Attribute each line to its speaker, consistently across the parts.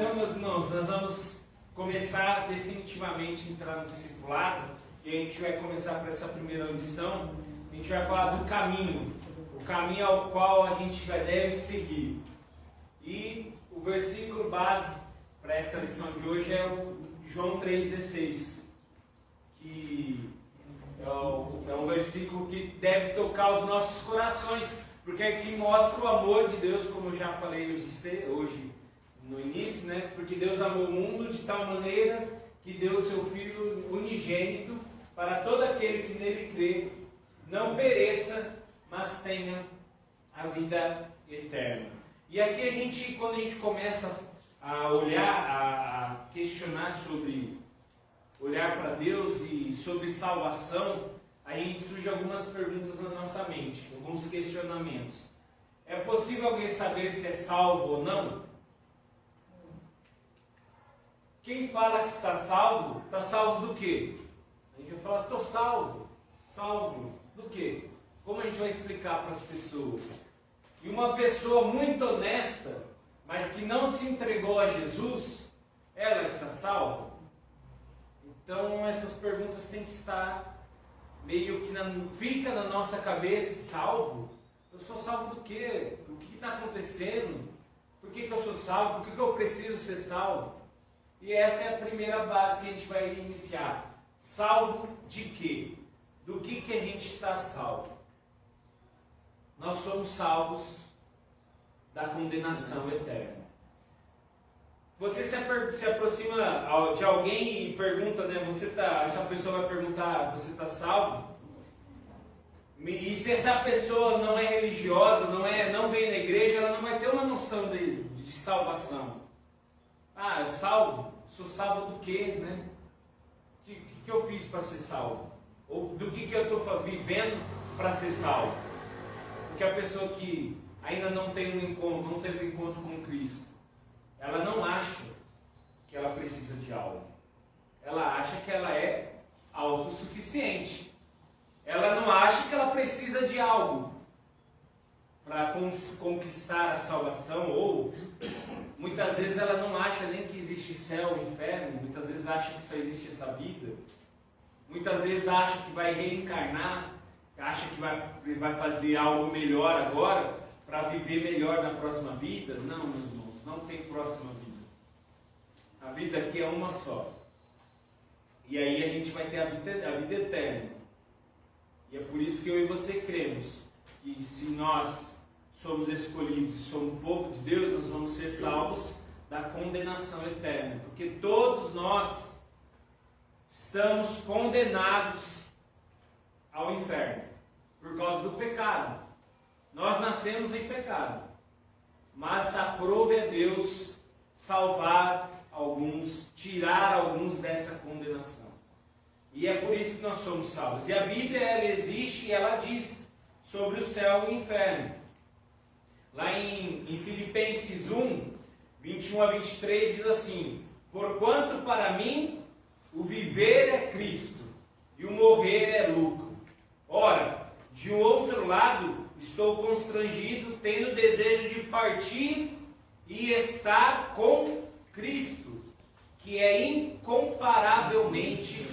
Speaker 1: Então, meus irmãos, nós vamos começar definitivamente a entrar no discipulado e a gente vai começar por essa primeira lição. A gente vai falar do caminho, o caminho ao qual a gente deve seguir. E o versículo base para essa lição de hoje é o João 3,16, que é um versículo que deve tocar os nossos corações, porque é que mostra o amor de Deus, como eu já falei hoje no início, né? Porque Deus amou o mundo de tal maneira que deu o seu Filho unigênito para todo aquele que nele crê, não pereça, mas tenha a vida eterna. E aqui quando a gente começa a olhar, a questionar sobre olhar para Deus e sobre salvação, aí surgem algumas perguntas na nossa mente, alguns questionamentos. É possível alguém saber se é salvo ou não? Quem fala que está salvo do quê? A gente vai falar, estou salvo. Salvo do quê? Como a gente vai explicar para as pessoas? E uma pessoa muito honesta, mas que não se entregou a Jesus, ela está salva? Então essas perguntas têm que estar meio que fica na nossa cabeça. Salvo? Eu sou salvo do quê? O que está acontecendo? Por que eu sou salvo? Por que eu preciso ser salvo? E essa é a primeira base que a gente vai iniciar. Salvo de quê? Do que a gente está salvo? Nós somos salvos da condenação eterna. Você se aproxima de alguém e pergunta, né? Essa pessoa vai perguntar, você está salvo? E se essa pessoa não é religiosa, não vem na igreja, ela não vai ter uma noção de salvação. Ah, salvo? Sou salvo do quê, né? O que eu fiz para ser salvo? Ou do que eu estou vivendo para ser salvo? Porque a pessoa que ainda não teve um encontro com Cristo, ela não acha que ela precisa de algo. Ela acha que ela é autossuficiente. Ela não acha que ela precisa de algo para conquistar a salvação, ou muitas vezes ela não acha nem que existe céu e inferno, muitas vezes acha que só existe essa vida, muitas vezes acha que vai reencarnar, acha que vai fazer algo melhor agora, para viver melhor na próxima vida. Não, meus irmãos, não tem próxima vida. A vida aqui é uma só. E aí a gente vai ter a vida eterna. E é por isso que eu e você cremos que se nós somos escolhidos, somos povo de Deus, nós vamos ser salvos da condenação eterna. Porque todos nós estamos condenados ao inferno por causa do pecado. Nós nascemos em pecado, mas aprove a Deus salvar alguns, tirar alguns dessa condenação. E é por isso que nós somos salvos. E a Bíblia, ela existe e ela diz sobre o céu e o inferno. Lá em Filipenses 1, 21 a 23 diz assim: porquanto para mim o viver é Cristo e o morrer é lucro. Ora, de outro lado, estou constrangido, tendo desejo de partir e estar com Cristo, que é incomparavelmente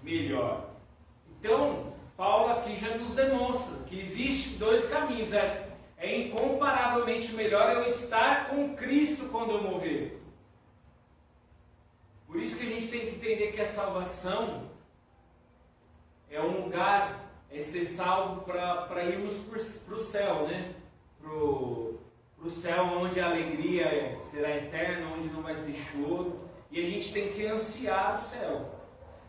Speaker 1: melhor. Então, Paulo aqui já nos demonstra que existem dois caminhos. É incomparavelmente melhor eu estar com Cristo quando eu morrer. Por isso que a gente tem que entender que a salvação é um lugar, é ser salvo para irmos para o céu, né? Para o céu onde a alegria será eterna, onde não vai ter choro. E a gente tem que ansiar o céu.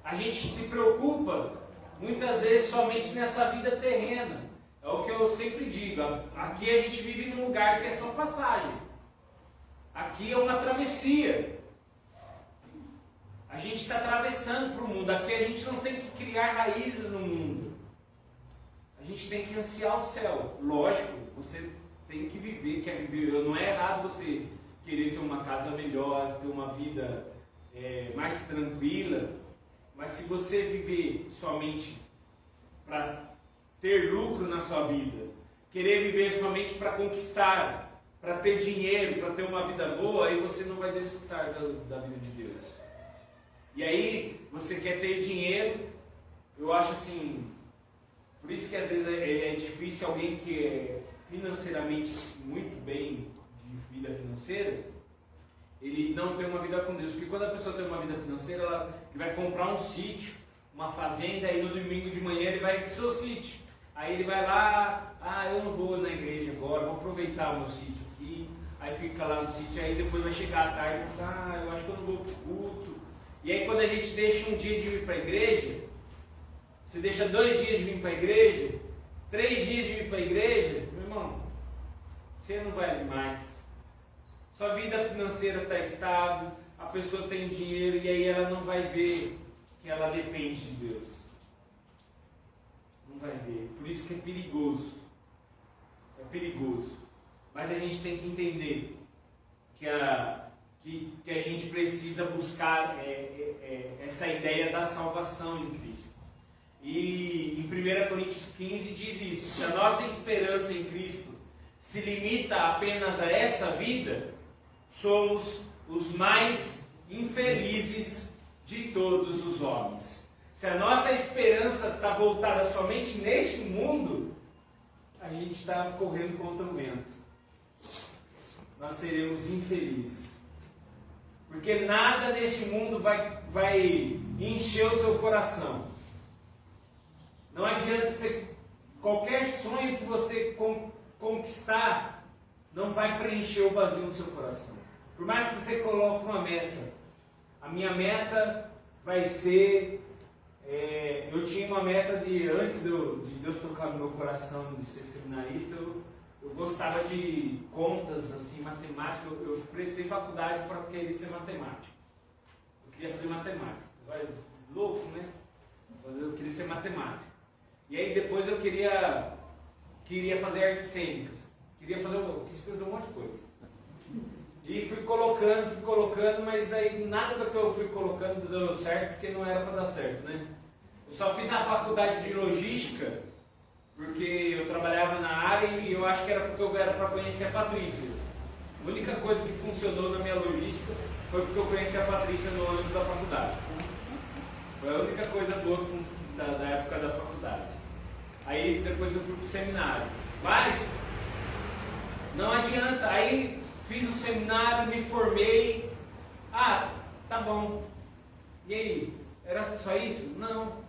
Speaker 1: A gente se preocupa muitas vezes somente nessa vida terrena. É o que eu sempre digo. Aqui a gente vive num lugar que é só passagem. Aqui é uma travessia. A gente está atravessando para o mundo. Aqui a gente não tem que criar raízes no mundo. A gente tem que ansiar o céu. Lógico, você tem que viver, quer viver. Não é errado você querer ter uma casa melhor, ter uma vida mais tranquila. Mas se você viver somente para ter lucro na sua vida, querer viver somente para conquistar para ter dinheiro, para ter uma vida boa, aí você não vai desfrutar da vida de Deus. E aí, você quer ter dinheiro, eu acho assim, por isso que às vezes é difícil alguém que é financeiramente muito bem, de vida financeira, ele não tem uma vida com Deus. Porque quando a pessoa tem uma vida financeira, ele vai comprar um sítio, uma fazenda, aí no domingo de manhã ele vai para o seu sítio. Aí ele vai lá, eu não vou na igreja agora, vou aproveitar o meu sítio aqui. Aí fica lá no sítio, aí depois vai chegar à tarde e pensa, eu acho que eu não vou para o culto. E aí quando a gente deixa um dia de vir para a igreja, você deixa 2 dias de vir para a igreja, 3 dias de vir para a igreja, meu irmão, você não vai vir mais. Sua vida financeira está estável, a pessoa tem dinheiro e aí ela não vai ver que ela depende de Deus. Não vai ver. Por isso que é perigoso. É perigoso. Mas a gente tem que entender que a gente precisa buscar essa ideia da salvação em Cristo. E em 1 Coríntios 15 diz isso: se a nossa esperança em Cristo se limita apenas a essa vida, somos os mais infelizes de todos os homens. Se a nossa esperança está voltada somente neste mundo, a gente está correndo contra o vento. Nós seremos infelizes. Porque nada neste mundo vai encher o seu coração. Não adianta qualquer sonho que você conquistar, não vai preencher o vazio no seu coração. Por mais que você coloque uma meta, a minha meta vai ser, eu tinha uma meta antes de Deus tocar no meu coração de ser seminarista, eu gostava de contas, assim, matemática, eu prestei faculdade para querer ser matemático. Eu queria fazer matemática. Louco, né? Eu queria ser matemático. E aí depois eu queria fazer artes cênicas. Quis fazer um monte de coisa. E fui colocando, mas aí nada do que eu fui colocando deu certo, porque não era para dar certo, né? Eu só fiz a faculdade de logística, porque eu trabalhava na área e eu acho que era porque eu era para conhecer a Patrícia. A única coisa que funcionou na minha logística foi porque eu conheci a Patrícia no âmbito da faculdade. Foi a única coisa boa da época da faculdade. Aí depois eu fui para o seminário. Mas não adianta, aí fiz o seminário, me formei. Tá bom. E aí? Era só isso? Não.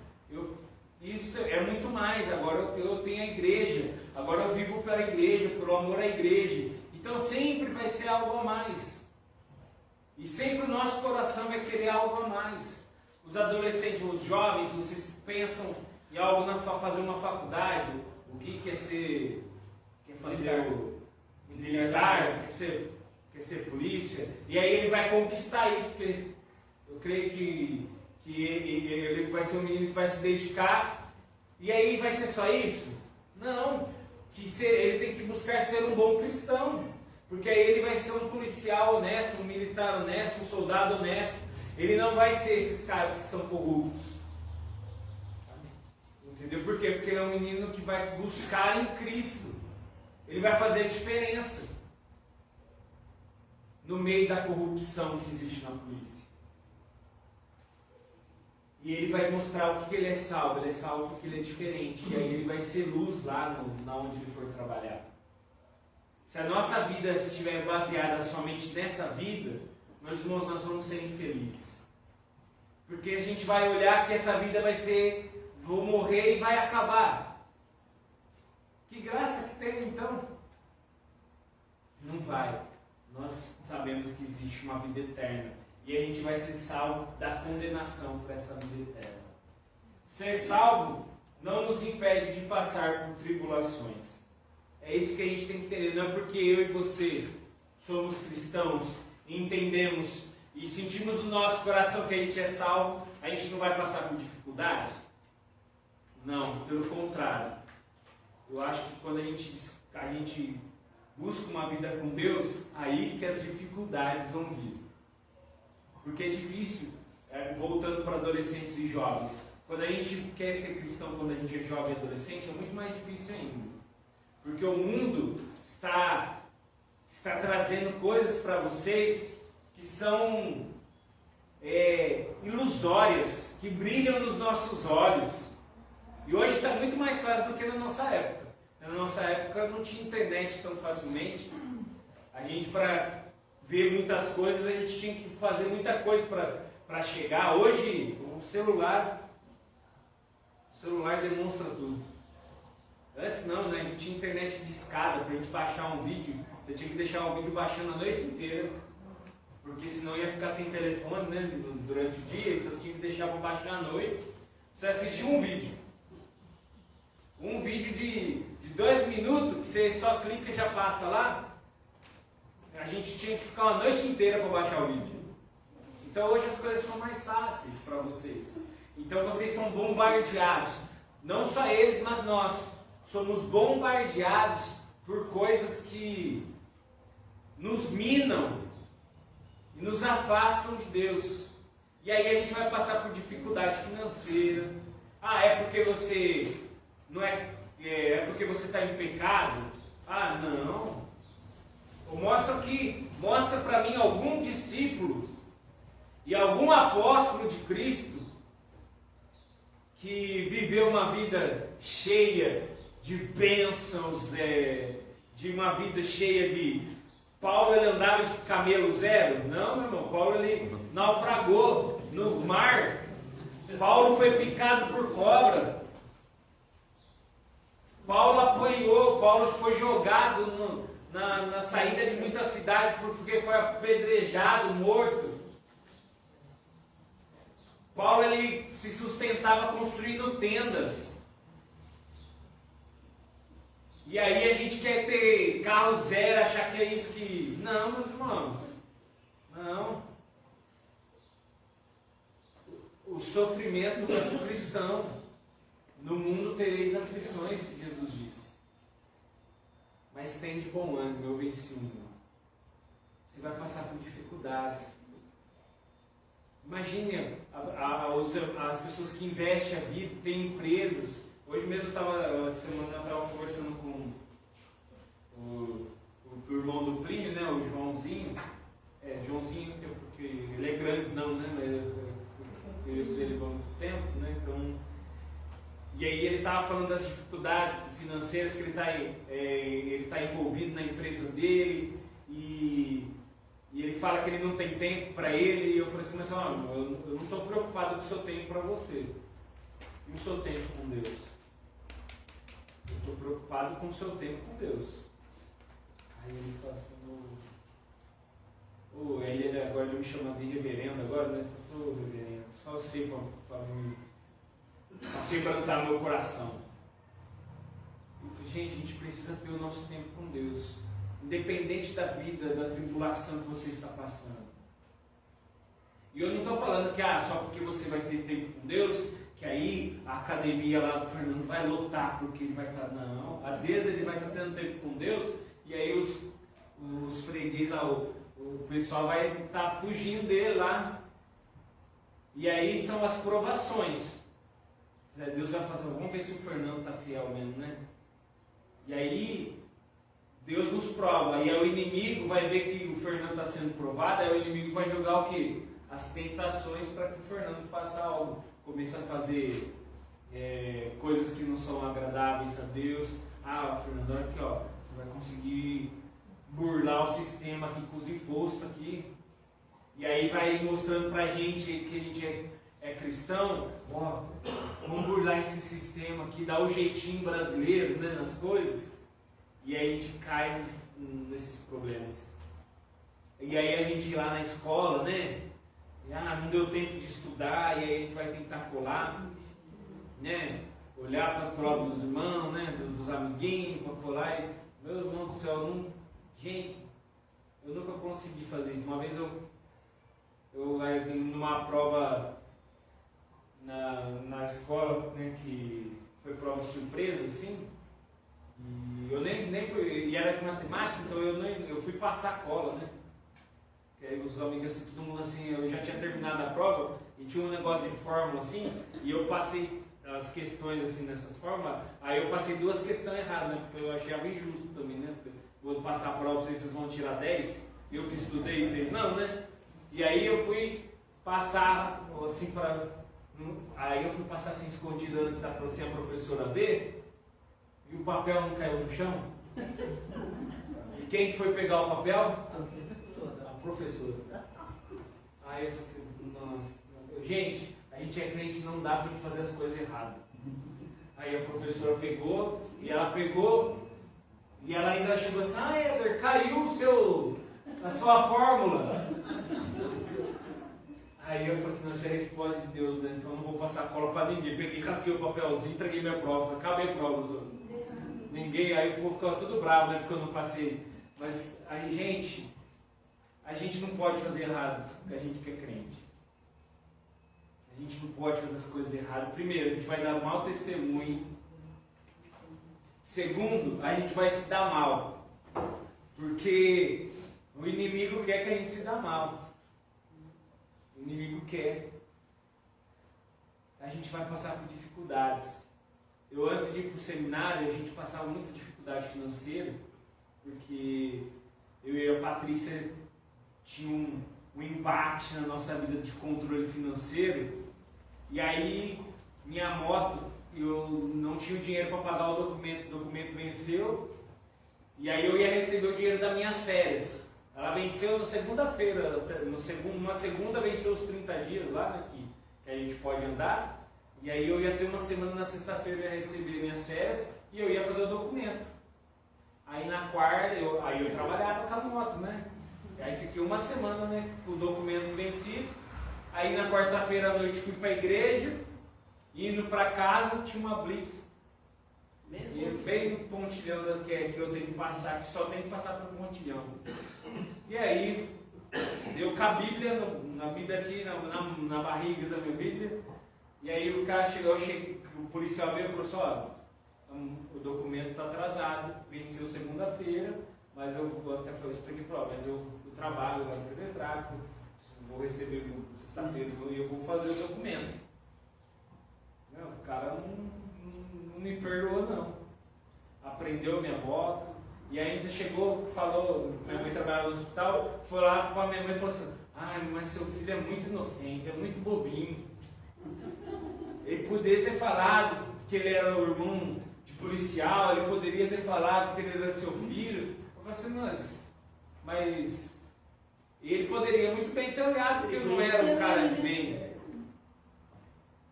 Speaker 1: Isso é muito mais. Agora eu tenho a igreja. Agora eu vivo pela igreja, pelo amor à igreja. Então sempre vai ser algo a mais. E sempre o nosso coração vai querer algo a mais. Os adolescentes, os jovens, vocês pensam em algo fazer uma faculdade. O que quer ser? Quer fazer o militar? Quer ser polícia? E aí ele vai conquistar isso, porque eu creio que ele vai ser um menino que vai se dedicar. E aí vai ser só isso? Não. Ele tem que buscar ser um bom cristão. Porque aí ele vai ser um policial honesto, um militar honesto, um soldado honesto. Ele não vai ser esses caras que são corruptos. Entendeu? Por quê? Porque ele é um menino que vai buscar em Cristo. Ele vai fazer a diferença no meio da corrupção que existe na polícia. E ele vai mostrar o que ele é salvo. Ele é salvo porque ele é diferente. E aí ele vai ser luz lá onde ele for trabalhar. Se a nossa vida estiver baseada somente nessa vida, nós vamos ser infelizes. Porque a gente vai olhar que essa vida vai ser, vou morrer e vai acabar. Que graça que tem então? Não vai. Nós sabemos que existe uma vida eterna. E a gente vai ser salvo da condenação para essa vida eterna. Ser salvo não nos impede de passar por tribulações. É isso que a gente tem que entender. Não é porque eu e você somos cristãos e entendemos e sentimos no nosso coração que a gente é salvo, a gente não vai passar por dificuldades? Não, pelo contrário. Eu acho que quando a gente busca uma vida com Deus, aí que as dificuldades vão vir. Porque é difícil, voltando para adolescentes e jovens, quando a gente quer ser cristão, quando a gente é jovem e adolescente, é muito mais difícil ainda. Porque o mundo está está trazendo coisas para vocês que são ilusórias, que brilham nos nossos olhos. E hoje está muito mais fácil do que na nossa época. Na nossa época não tinha internet tão facilmente. A gente, para ver muitas coisas, a gente tinha que fazer muita coisa para chegar. Hoje, o celular demonstra tudo. Antes não, né? A gente tinha internet de escada para a gente baixar um vídeo. Você tinha que deixar o vídeo baixando a noite inteira, porque senão ia ficar sem telefone, né, durante o dia. Então você tinha que deixar para baixar à noite. Você assistiu um vídeo. Um vídeo de 2 minutos, que você só clica e já passa lá. A gente tinha que ficar uma noite inteira para baixar o vídeo. Então hoje as coisas são mais fáceis para vocês. Então vocês são bombardeados. Não só eles, mas nós. Somos bombardeados por coisas que nos minam e nos afastam de Deus. E aí a gente vai passar por dificuldade financeira. É porque você não é porque você está em pecado? Não. Mostra para mim algum discípulo e algum apóstolo de Cristo que viveu uma vida cheia de bênçãos, de uma vida cheia de... Paulo, ele andava de camelo zero? Não, meu irmão. Paulo, ele naufragou no mar. Paulo foi picado por cobra. Paulo apanhou. Paulo foi jogado na saída de muitas cidades porque foi apedrejado, morto. Paulo, ele se sustentava construindo tendas. E aí a gente quer ter carro zero, achar que é isso que... Não, meus irmãos. Não. O sofrimento é do cristão. No mundo tereis aflições, Jesus disse. Mas tem de bom ânimo, eu venci o mundo. Você vai passar por dificuldades. Imagine as pessoas que investem a vida, têm empresas. Hoje mesmo semana eu estava conversando com o irmão do Plínio, né, o Joãozinho. Joãozinho, porque ele é grande, não, né, mas eu conheço ele há muito tempo, né, então... E aí ele estava falando das dificuldades financeiras que ele está envolvido na empresa dele, e ele fala que ele não tem tempo para ele, e eu falei assim, mas eu não estou preocupado com o seu tempo para você, e o seu tempo com Deus. Eu estou preocupado com o seu tempo com Deus. Aí ele fala assim, aí agora ele me chama de reverendo agora, né? Ele falou assim, reverendo, só você para me quebrantar meu coração. Eu falei, gente, a gente precisa ter o nosso tempo com Deus. Independente da vida, da tribulação que você está passando. E eu não estou falando que só porque você vai ter tempo com Deus, que aí a academia lá do Fernando vai lotar porque ele vai estar... Não, às vezes ele vai estar tendo tempo com Deus e aí os freguês lá, o pessoal vai estar fugindo dele lá. E aí são as provações. Deus vai fazer, vamos ver se o Fernando está fiel mesmo, né? E aí Deus nos prova, e aí o inimigo vai ver que o Fernando está sendo provado, aí o inimigo vai jogar o quê? As tentações para que o Fernando faça algo. Começa a fazer coisas que não são agradáveis a Deus. Fernando, olha aqui, você vai conseguir burlar o sistema aqui com os impostos aqui. E aí vai mostrando pra gente que a gente é cristão, vamos burlar esse sistema aqui, dar o jeitinho brasileiro, né, nas coisas. E aí a gente cai nesses problemas. E aí a gente ir lá na escola, né? Não deu tempo de estudar, e aí a gente vai tentar colar, né? Olhar para as provas dos irmãos, né? Dos amiguinhos, para colar. Meu irmão do céu, gente, eu nunca consegui fazer isso. Uma vez eu numa prova na escola, né? Que foi prova surpresa, assim. E eu nem fui, e era de matemática, então eu fui passar a cola, né? Que aí os amigos assim, todo mundo assim, eu já tinha terminado a prova e tinha um negócio de fórmula assim, e eu passei as questões assim nessas fórmulas, aí eu passei 2 questões erradas, né? Porque eu achava injusto também, né? vou passar a prova, vocês vão tirar 10, eu que estudei, vocês não, né? E aí eu fui passar assim aí eu fui passar assim escondido antes sem a professora ver, e o papel não caiu no chão. E quem que foi pegar o papel? A professora. Aí eu falei assim, nossa, gente, a gente é crente, não dá pra gente fazer as coisas erradas. Aí a professora pegou, e ela ainda chegou assim, Éder, caiu a sua fórmula. Aí eu falei assim, não, isso é a resposta de Deus, né? Então eu não vou passar cola pra ninguém. Peguei, rasquei o papelzinho, entreguei minha prova, acabei a prova. Ninguém, aí o povo ficava tudo bravo, né? Porque eu não passei. Mas aí, gente, a gente não pode fazer errado, porque a gente que é crente. A gente não pode fazer as coisas erradas. Primeiro, a gente vai dar mau testemunho. Segundo, a gente vai se dar mal. Porque o inimigo quer que a gente se dá mal. O inimigo quer. A gente vai passar por dificuldades. Eu, antes de ir para o seminário, a gente passava muita dificuldade financeira, porque eu e a Patrícia tinha um embate na nossa vida de controle financeiro. E aí, minha moto, eu não tinha o dinheiro para pagar o documento venceu, e aí eu ia receber o dinheiro das minhas férias. Ela venceu na segunda-feira, uma segunda venceu os 30 dias lá, né, que a gente pode andar, e aí eu ia ter uma semana na sexta-feira, eu ia receber minhas férias, e eu ia fazer o documento. Aí na quarta, eu trabalhava com a moto, né, e aí fiquei uma semana, né, com o documento vencido. Aí na quarta-feira à noite fui para a igreja, indo para casa tinha uma blitz. E veio no pontilhão que eu tenho que passar, que só tem que passar pelo pontilhão. E aí, deu com a Bíblia, na Bíblia aqui, na barriga da minha Bíblia. E aí o cara chegou, o policial veio e falou assim, ó, o documento está atrasado, venceu segunda-feira, mas eu até falei, expliquei para mas eu trabalho lá no Pedretráfico, vou receber sexta-feira e eu vou fazer o documento. Não, o cara não me perdoou não. Aprendeu minha moto e ainda chegou, falou, minha mãe trabalhava no hospital, foi lá para minha mãe e falou assim, mas seu filho é muito inocente, é muito bobinho. Ele poderia ter falado que ele era o irmão de policial, ele poderia ter falado que ele era seu filho. Eu falei assim, mas ele poderia muito bem ter olhado, porque eu não era um cara de bem.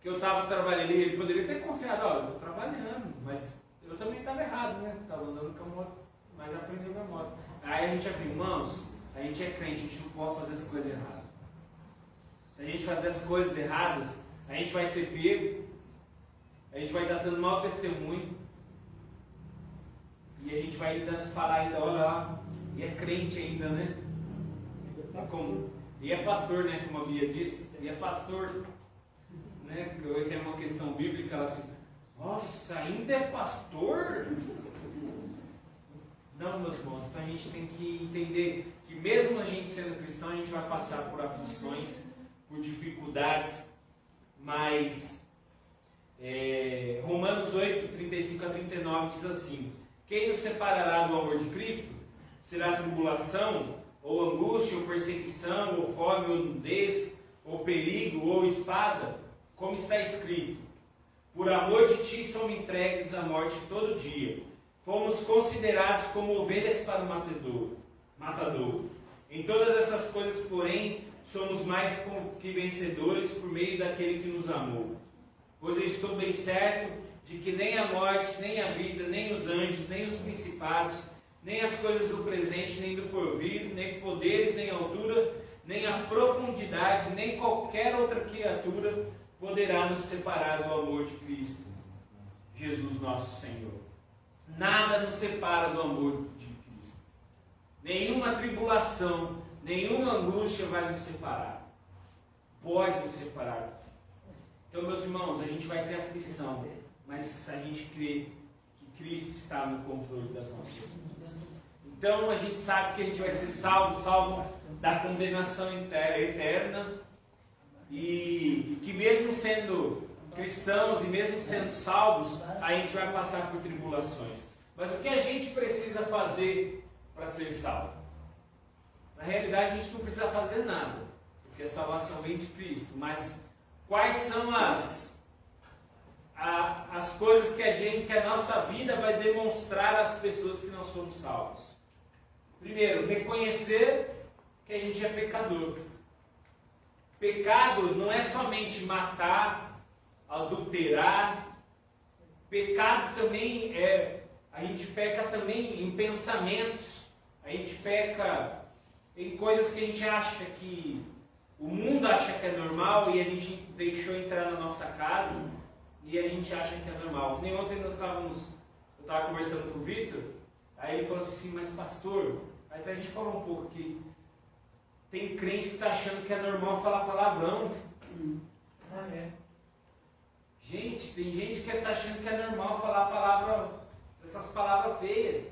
Speaker 1: Que eu estava trabalhando, ele poderia ter confiado, eu estou trabalhando, mas eu também estava errado, né? Estava andando com a moto, mas aprendeu minha moto. Aí a gente abriu, irmãos, a gente é crente, a gente não pode fazer as coisas erradas. Se a gente fazer as coisas erradas, a gente vai ser pego, a gente vai estar dando mau testemunho, e a gente vai ainda falar ainda, olha lá, e é crente ainda, né? E é pastor, né? Como a Bia disse, e é pastor. Né, que é uma questão bíblica, ela assim, nossa, ainda é pastor? Não, meus irmãos, então a gente tem que entender que mesmo a gente sendo cristão, a gente vai passar por aflições, por dificuldades, mas Romanos 8, 35 a 39 diz assim, quem nos separará do amor de Cristo? Será tribulação, ou angústia, ou perseguição, ou fome, ou nudez, ou perigo, ou espada? Como está escrito, por amor de ti somos entregues à morte todo dia. Fomos considerados como ovelhas para o matador. Em todas essas coisas, porém, somos mais que vencedores por meio daquele que nos amou. Pois eu estou bem certo de que nem a morte, nem a vida, nem os anjos, nem os principados, nem as coisas do presente, nem do porvir, nem poderes, nem altura, nem a profundidade, nem qualquer outra criatura poderá nos separar do amor de Cristo, Jesus nosso Senhor. Nada nos separa do amor de Cristo. Nenhuma tribulação, nenhuma angústia vai nos separar. Pode nos separar. Então, meus irmãos, a gente vai ter aflição, mas a gente crê que Cristo está no controle das nossas vidas. Então, a gente sabe que a gente vai ser salvo da condenação eterna. E que mesmo sendo cristãos e mesmo sendo salvos, a gente vai passar por tribulações. Mas o que a gente precisa fazer para ser salvo? Na realidade, a gente não precisa fazer nada, porque a salvação vem de Cristo. Mas quais são as coisas que a nossa vida vai demonstrar às pessoas que não somos salvos? Primeiro, reconhecer que a gente é pecador. Pecado não é somente matar, adulterar. Pecado também a gente peca também em pensamentos. A gente peca em coisas que a gente acha que o mundo acha que é normal e a gente deixou entrar na nossa casa e a gente acha que é normal. Nem ontem eu estava conversando com o Vitor, aí ele falou assim, mas pastor, aí a gente falou um pouco que tem crente que está achando que é normal falar palavrão. Gente, tem gente que está achando que é normal falar essas palavras feias.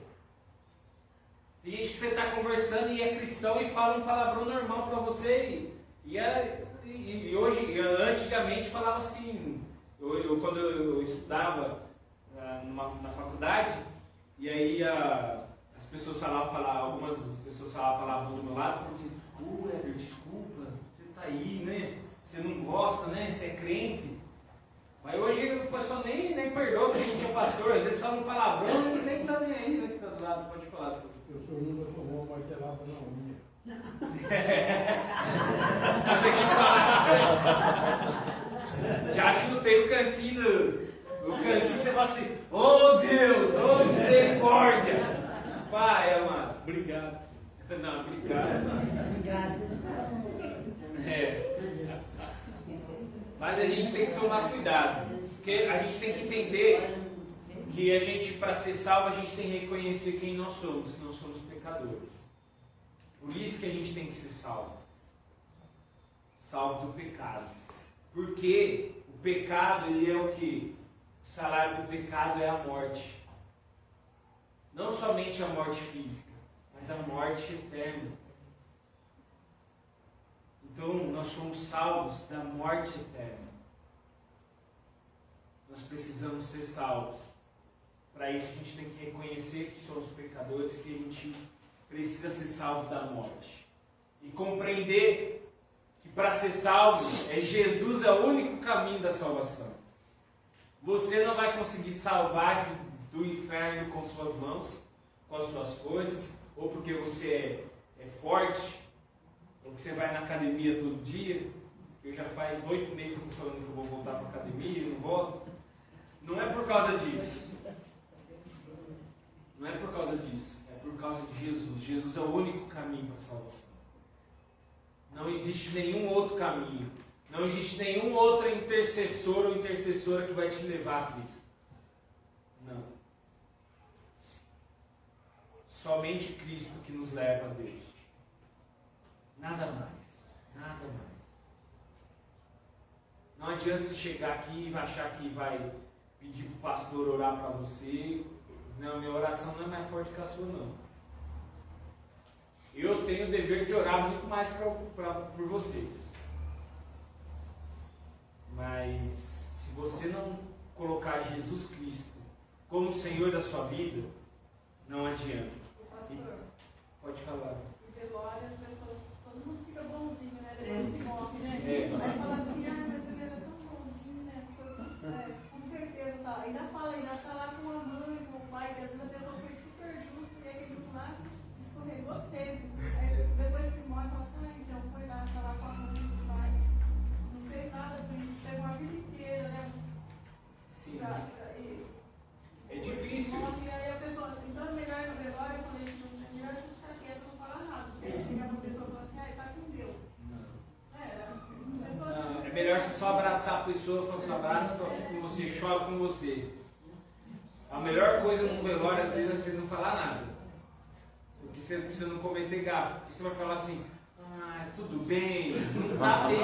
Speaker 1: Tem gente que você está conversando e é cristão e fala um palavrão normal para você. E hoje, antigamente falava assim, quando eu estudava na faculdade, e aí as pessoas falavam, algumas pessoas falavam palavrão do meu lado, falavam assim, Éder, desculpa, você está aí, né? Você não gosta, né? Você é crente. Mas hoje o pessoal nem perdoa que a gente é pastor, às vezes fala um palavrão e nem está nem aí, né? Que está do lado, pode falar.
Speaker 2: Eu sou nunca tomou uma martelada na unha.
Speaker 1: Já tem que falar. Já chutei o cantinho. Você fala assim, oh Deus, oh misericórdia. Pai, amado, obrigado. Não, obrigado.
Speaker 3: Obrigado.
Speaker 1: Mas a gente tem que tomar cuidado. Porque a gente tem que entender que a gente, para ser salvo, a gente tem que reconhecer quem nós somos, que nós somos pecadores. Por isso que a gente tem que ser salvo. Salvo do pecado. Porque o pecado, ele é o quê? O salário do pecado é a morte. Não somente a morte física, mas a morte eterna. Então, nós somos salvos da morte eterna. Nós precisamos ser salvos. Para isso, a gente tem que reconhecer que somos pecadores, que a gente precisa ser salvo da morte. E compreender que para ser salvo, Jesus é o único caminho da salvação. Você não vai conseguir salvar-se do inferno com suas mãos, com as suas forças, ou porque você é forte, ou porque você vai na academia todo dia. Eu já faz 8 meses que eu estou falando que eu vou voltar para a academia e não volto. Não é por causa disso. Não é por causa disso. É por causa de Jesus. Jesus é o único caminho para a salvação. Não existe nenhum outro caminho. Não existe nenhum outro intercessor ou intercessora que vai te levar a Cristo. Não. Somente Cristo que nos leva a Deus. Nada mais. Nada mais. Não adianta você chegar aqui e achar que vai pedir para o pastor orar para você. Não, minha oração não é mais forte que a sua, não. Eu tenho o dever de orar muito mais por vocês. Mas se você não colocar Jesus Cristo como Senhor da sua vida, não adianta. Pode falar.
Speaker 4: Porque velório as pessoas, todo mundo fica bonzinho, né? Depois que morre, né? Aí fala assim, mas ele era tão bonzinho, né? Com certeza tá. Ainda tá lá com a mãe, com o pai, que às vezes a pessoa foi super justa e aquele lá escorregou sempre. Aí depois que morre, fala assim, então foi lá, tá lá com a mãe, com o pai. Não fez nada por isso, teve uma vida inteira, né?
Speaker 1: Sim. É difícil.
Speaker 4: E aí a pessoa, então é melhor no velório, eu falei assim, é melhor você ficar quieto, não falar nada. Porque chegar uma pessoa e falar assim, tá com Deus. Não.
Speaker 1: É melhor você só abraçar a pessoa, falar assim, abraço, estou aqui com você, choro com você. A melhor coisa num velório, às vezes, é você não falar nada. Porque você não cometer gafe. Porque você vai falar assim, tudo bem, não tá bem.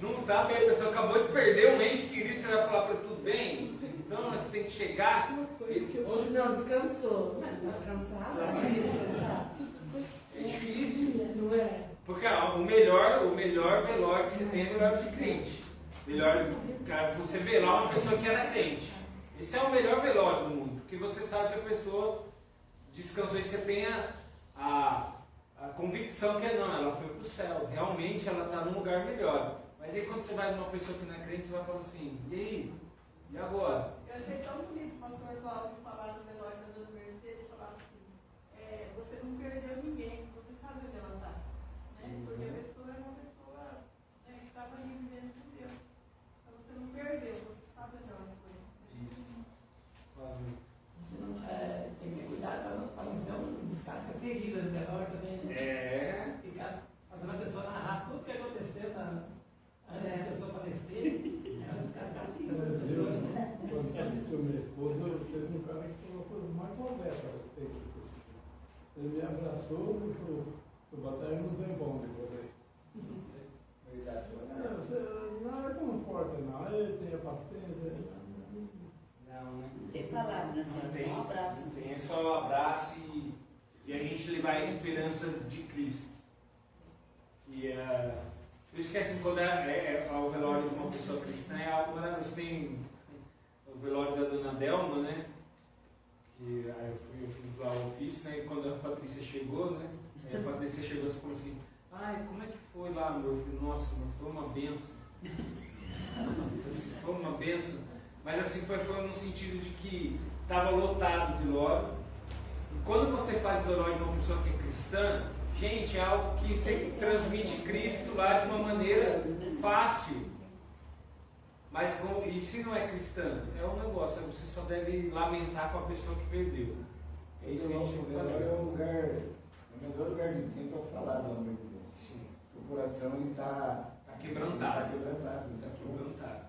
Speaker 1: Não tá bem, a pessoa acabou de perder um ente querido, você vai falar para tudo bem. Então você tem que chegar.
Speaker 3: Hoje não descansou. Está cansado?
Speaker 1: É difícil.
Speaker 3: Não é?
Speaker 1: Porque o melhor velório que você tem é o velório de crente. Melhor, cara, você velar uma pessoa que era crente. Esse é o melhor velório do mundo. Porque você sabe que a pessoa descansou e você tem a convicção que não, ela foi para o céu, realmente ela está num lugar melhor. Mas aí quando você vai numa pessoa que não é crente, você vai falar assim, e aí? E agora?
Speaker 4: Eu achei tão bonito o pastor Cláudio falar no velório da Dona Mercedes, falar assim, você não perdeu ninguém, você sabe onde ela está. Né? Porque a pessoa é uma pessoa, né, que estava ali vivendo com Deus. Então você não perdeu, você sabe onde ela foi.
Speaker 1: Isso.
Speaker 5: Tem que ter cuidado para não ser um descasca ferida no velório também, né? Ficar fazendo a pessoa narrar tudo que aconteceu antes da pessoa falecer, é um descascar ferida da pessoa, né?
Speaker 2: Quando faleceu minha esposa, teve um cara que falou a coisa mais honesta a respeito disso. Ele me abraçou e falou, seu batalha não tem bom de você.
Speaker 1: Verdade.
Speaker 2: Não é tão forte, não. Ele tem a paciência.
Speaker 1: Não, né?
Speaker 3: Tem palavra, né?
Speaker 1: Não
Speaker 3: Só
Speaker 1: tem,
Speaker 3: um abraço.
Speaker 1: não tem, é só um abraço e a gente levar a esperança de Cristo. Que por isso que assim, quando é o velório de uma pessoa cristã, é algo maravilhoso. Tem o velório da Dona Delma, né? Que aí eu fiz lá o ofício, né? E quando a Patrícia chegou, né? Aí a Patrícia chegou e falou assim, ai, como é que foi lá, meu? Eu falei, nossa, mas foi uma benção. Foi uma benção. Mas assim, foi no sentido de que estava lotado o velório. E quando você faz o velório de uma pessoa que é cristã, gente, é algo que você transmite Cristo lá de uma maneira fácil. Mas e se não é cristã? É um negócio, você só deve lamentar com a pessoa que perdeu. É isso que a gente tem que fazer.
Speaker 6: É o melhor lugar de quem para falar do amor de Deus.
Speaker 1: Sim.
Speaker 6: O coração está
Speaker 1: Quebrantado.
Speaker 6: Está quebrantado.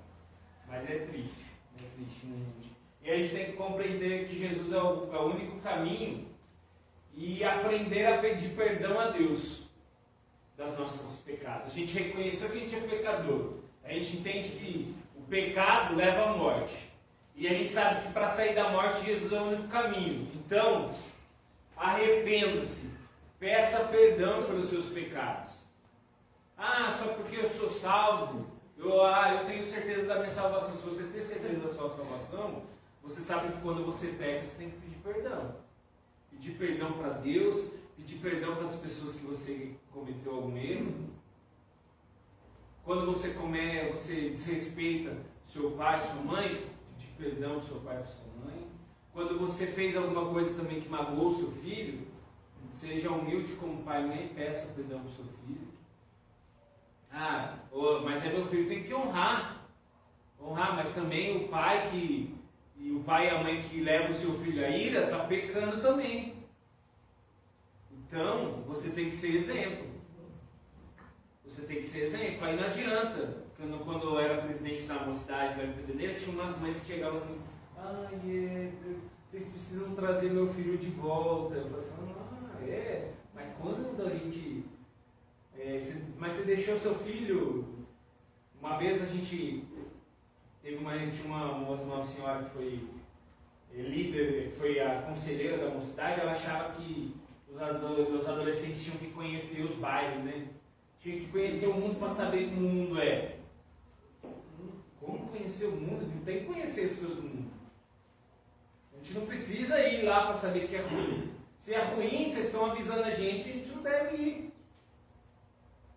Speaker 1: Mas é triste, né, gente? E a gente tem que compreender que Jesus é o único caminho e aprender a pedir perdão a Deus das nossos pecados. A gente reconheceu que a gente é pecador. A gente entende que o pecado leva à morte. E a gente sabe que para sair da morte, Jesus é o único caminho. Então, arrependa-se. Peça perdão pelos seus pecados. Ah, só porque eu sou salvo, eu tenho certeza da minha salvação. Se você tem certeza da sua salvação, você sabe que quando você peca, você tem que pedir perdão. Pedir perdão para Deus, pedir perdão para as pessoas que você cometeu algum erro. Quando você desrespeita seu pai, sua mãe, pedir perdão para seu pai e para sua mãe. Quando você fez alguma coisa também que magoou seu filho, seja humilde como pai e mãe, peça perdão para o seu filho. Mas meu filho, tem que honrar. Honrar, mas também o pai e a mãe que leva o seu filho à ira, está pecando também. Então, você tem que ser exemplo. Você tem que ser exemplo. Aí não adianta. Quando eu era presidente da mocidade, da MPDD, tinha umas mães que chegavam assim, vocês precisam trazer meu filho de volta. Eu falei assim, mas quando a gente... mas você deixou seu filho... Uma vez a gente teve uma senhora que foi líder, foi a conselheira da mocidade, ela achava que os adolescentes tinham que conhecer os bairros, né? Tinha que conhecer o mundo para saber como o mundo é. Como conhecer o mundo? Não tem que conhecer os seus mundos. A gente não precisa ir lá para saber que é ruim. Se é ruim, vocês estão avisando a gente não deve ir.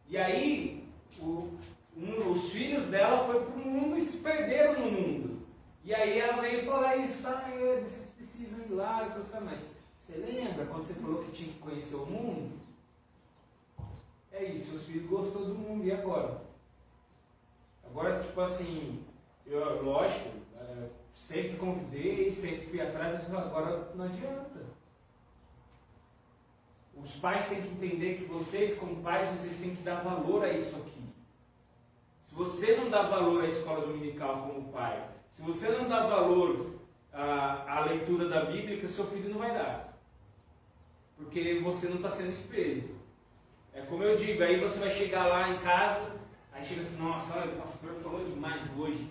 Speaker 1: E aí, os filhos dela foram para o mundo e se perderam no mundo. E aí ela veio falar isso, vocês precisam ir lá. Eu falei assim, mas você lembra quando você falou que tinha que conhecer o mundo? É isso, seus filhos gostou do mundo, e agora? Agora, tipo assim, lógico, sempre convidei, sempre fui atrás, mas agora não adianta. Os pais têm que entender que vocês, como pais, vocês têm que dar valor a isso aqui. Se você não dá valor à escola dominical como pai, se você não dá valor à leitura da Bíblia, seu filho não vai dar. Porque você não está sendo espelho. É como eu digo, aí você vai chegar lá em casa, aí chega assim, nossa, olha, o pastor falou demais hoje.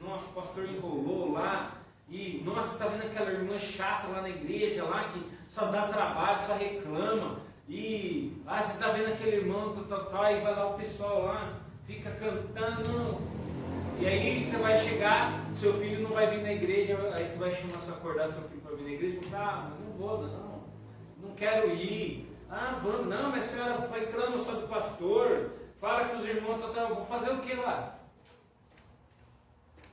Speaker 1: Nossa, o pastor enrolou lá. E, nossa, tá vendo aquela irmã chata lá na igreja, lá, que só dá trabalho, só reclama. E, você tá vendo aquele irmão, aí vai lá o pessoal lá, fica cantando. E aí você vai chegar, seu filho não vai vir na igreja, aí você vai acordar seu filho para vir na igreja e falar, mas não vou, não quero ir. Vamos, não, mas a senhora reclama só do pastor, fala com os irmãos, vou fazer o que lá?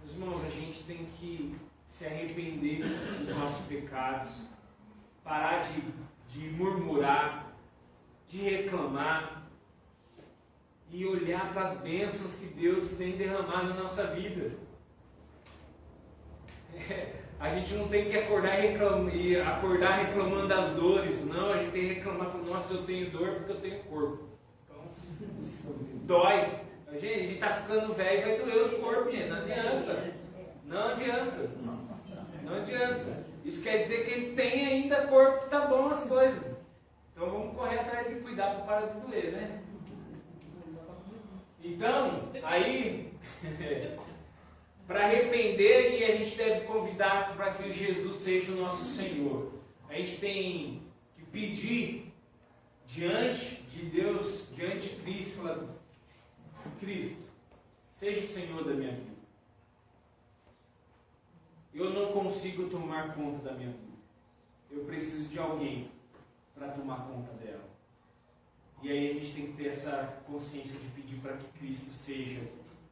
Speaker 1: Meus irmãos, a gente tem que se arrepender dos nossos pecados, parar de murmurar, de reclamar e olhar para as bênçãos que Deus tem derramado na nossa vida. A gente não tem que acordar reclamando das dores, não, a gente tem que reclamar, falando, nossa, eu tenho dor porque eu tenho corpo. Então, dói. A gente está ficando velho e vai doer os corpos, gente, não adianta. Não adianta. Não adianta. Isso quer dizer que ele tem ainda corpo que está bom as coisas. Então vamos correr atrás de cuidar para parar de doer, né? Então, aí, para arrepender, e a gente deve convidar para que Jesus seja o nosso Senhor. A gente tem que pedir diante de Deus, diante de Cristo, falar, Cristo, seja o Senhor da minha vida. Eu não consigo tomar conta da minha vida. Eu preciso de alguém para tomar conta dela. E aí a gente tem que ter essa consciência de pedir para que Cristo seja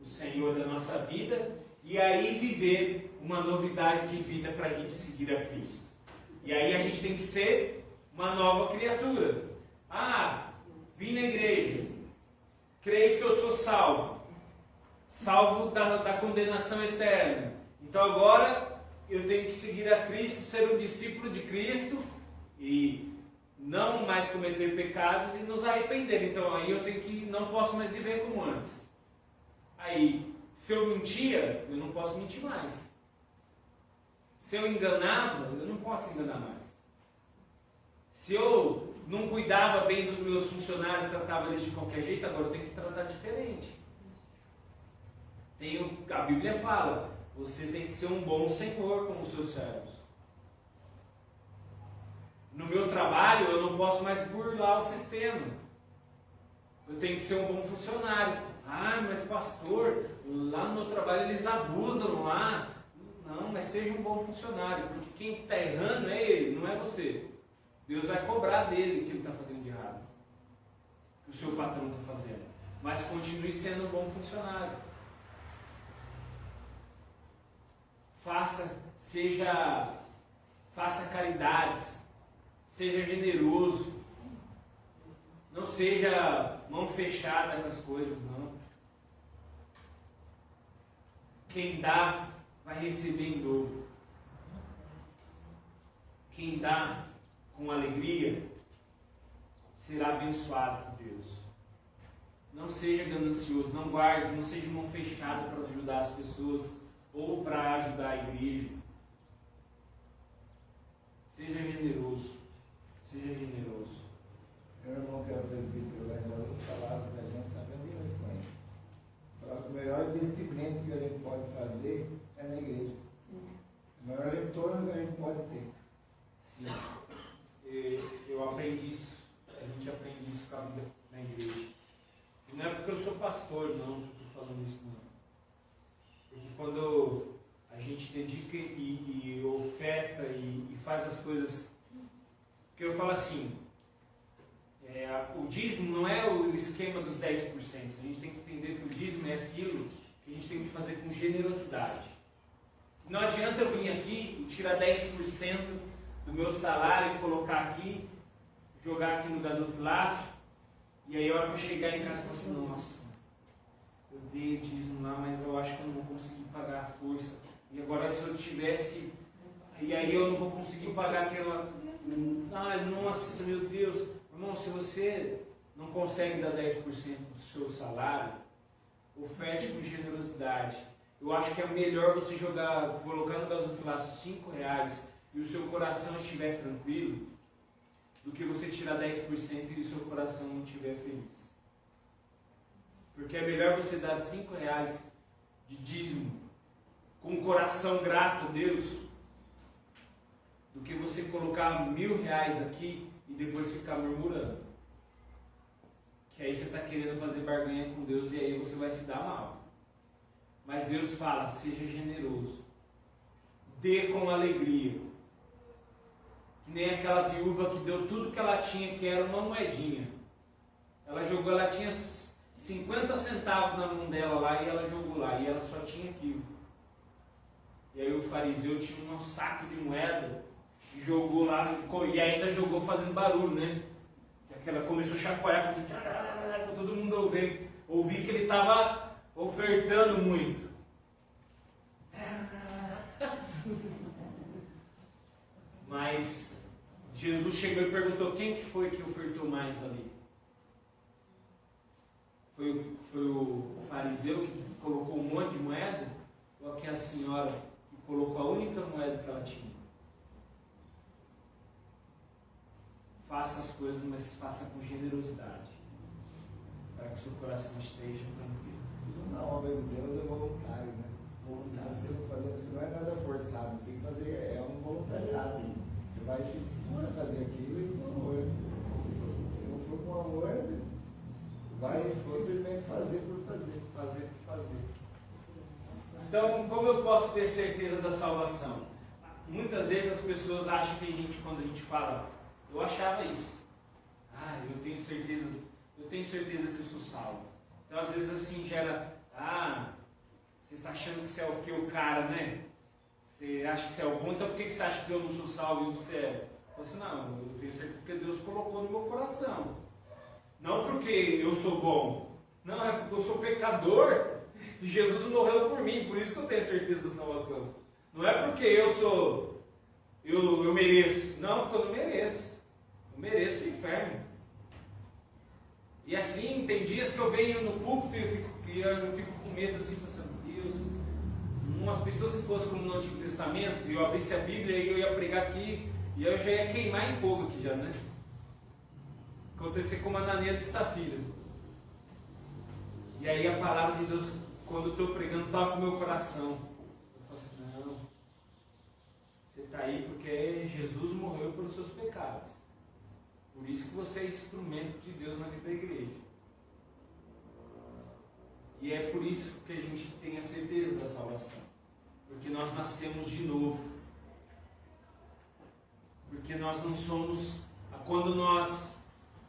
Speaker 1: o Senhor da nossa vida e aí viver uma novidade de vida para a gente seguir a Cristo. E aí a gente tem que ser uma nova criatura. Vim na igreja, creio que eu sou salvo da condenação eterna. Então agora eu tenho que seguir a Cristo, ser um discípulo de Cristo e não mais cometer pecados e nos arrepender. Então aí não posso mais viver como antes. Aí, se eu mentia, eu não posso mentir mais. Se eu enganava, eu não posso enganar mais. Se eu não cuidava bem dos meus funcionários, tratava eles de qualquer jeito, agora eu tenho que tratar diferente. A Bíblia fala, você tem que ser um bom senhor com os seus servos. No meu trabalho, eu não posso mais burlar o sistema. Eu tenho que ser um bom funcionário. Mas pastor, lá no meu trabalho eles abusam lá. Não, mas seja um bom funcionário, porque quem está errando é ele, não é você. Deus vai cobrar dele o que ele está fazendo de errado, o que o seu patrão está fazendo. Mas continue sendo um bom funcionário. Faça caridades, seja generoso, não seja mão fechada com as coisas, não. Quem dá vai receber em dobro. Quem dá com alegria será abençoado por Deus. Não seja ganancioso, não guarde, não seja mão fechada para ajudar as pessoas ou para ajudar a igreja. Seja generoso. Seja generoso.
Speaker 6: Meu irmão que era presbítero lá em Bauru falava para a gente, sabendo muito com ele. Falava que o melhor investimento que a gente pode fazer é na igreja. O maior retorno que a gente pode ter.
Speaker 1: Sim. Eu aprendi isso. A gente aprende isso com a vida na igreja. E não é porque eu sou pastor, não, que eu estou falando isso, não. Porque quando a gente dedica e oferta e faz as coisas. Porque eu falo assim, o dízimo não é o esquema dos 10%. A gente tem que entender que o dízimo é aquilo que a gente tem que fazer com generosidade. Não adianta eu vir aqui e tirar 10% do meu salário e colocar aqui, jogar aqui no gasofilácio, e aí a hora que eu chegar em casa eu falo assim, nossa, eu dei o dízimo lá, mas eu acho que eu não vou conseguir pagar a força. E agora se eu tivesse, e aí eu não vou conseguir pagar aquela... nossa, meu Deus. Irmão, se você não consegue dar 10% do seu salário, oferte com generosidade. Eu acho que é melhor você colocar no gasofilácio R$5 e o seu coração estiver tranquilo, do que você tirar 10% e o seu coração não estiver feliz. Porque é melhor você dar R$5 de dízimo com um coração grato a Deus, do que você colocar R$1.000 aqui e depois ficar murmurando. Que aí você está querendo fazer barganha com Deus e aí você vai se dar mal. Mas Deus fala, seja generoso. Dê com alegria. Que nem aquela viúva que deu tudo que ela tinha, que era uma moedinha. Ela tinha 50 centavos na mão dela lá e ela jogou lá. E ela só tinha aquilo. E aí o fariseu tinha um saco de moeda e jogou lá, e ainda jogou fazendo barulho, né? Ela começou a chacoalhar, para todo mundo ouvir que ele estava ofertando muito. Mas Jesus chegou e perguntou, quem que foi que ofertou mais ali? Foi o fariseu que colocou um monte de moeda? Ou aquela senhora que colocou a única moeda que ela tinha? Faça as coisas, mas faça com generosidade, para que o seu coração esteja tranquilo.
Speaker 6: Tudo na obra de Deus é voluntário, né? Voluntário. Você não é nada forçado, você tem que fazer, é um voluntariado. Você vai se dispor a fazer aquilo e com amor. Se não for com amor, vai simplesmente fazer por fazer.
Speaker 1: Fazer por fazer. Então, como eu posso ter certeza da salvação? Muitas vezes as pessoas acham que quando a gente fala, eu achava isso. Eu tenho certeza que eu sou salvo. Então, às vezes assim gera, você está achando que você é o que o cara, né? Você acha que você é o bom, então por que você acha que eu não sou salvo e você é? Eu falo assim, não, eu tenho certeza porque Deus colocou no meu coração. Não porque eu sou bom. Não, é porque eu sou pecador e Jesus morreu por mim, por isso que eu tenho certeza da salvação. Não é porque eu mereço. Não, porque eu não mereço. Eu mereço o inferno. E assim, tem dias que eu venho no púlpito e eu fico com medo assim, pensando, Deus, umas pessoas se fossem como no Antigo Testamento, e eu abrisse a Bíblia e eu ia pregar aqui, e eu já ia queimar em fogo aqui já, né? Acontecer como Ananias e Safira. E aí a palavra de Deus, quando eu estou pregando, toca o meu coração. Eu falo assim, não, você está aí porque Jesus morreu pelos seus pecados. Por isso que você é instrumento de Deus na vida da igreja. E é por isso que a gente tem a certeza da salvação. Porque nós nascemos de novo. Porque nós não somos... Quando nós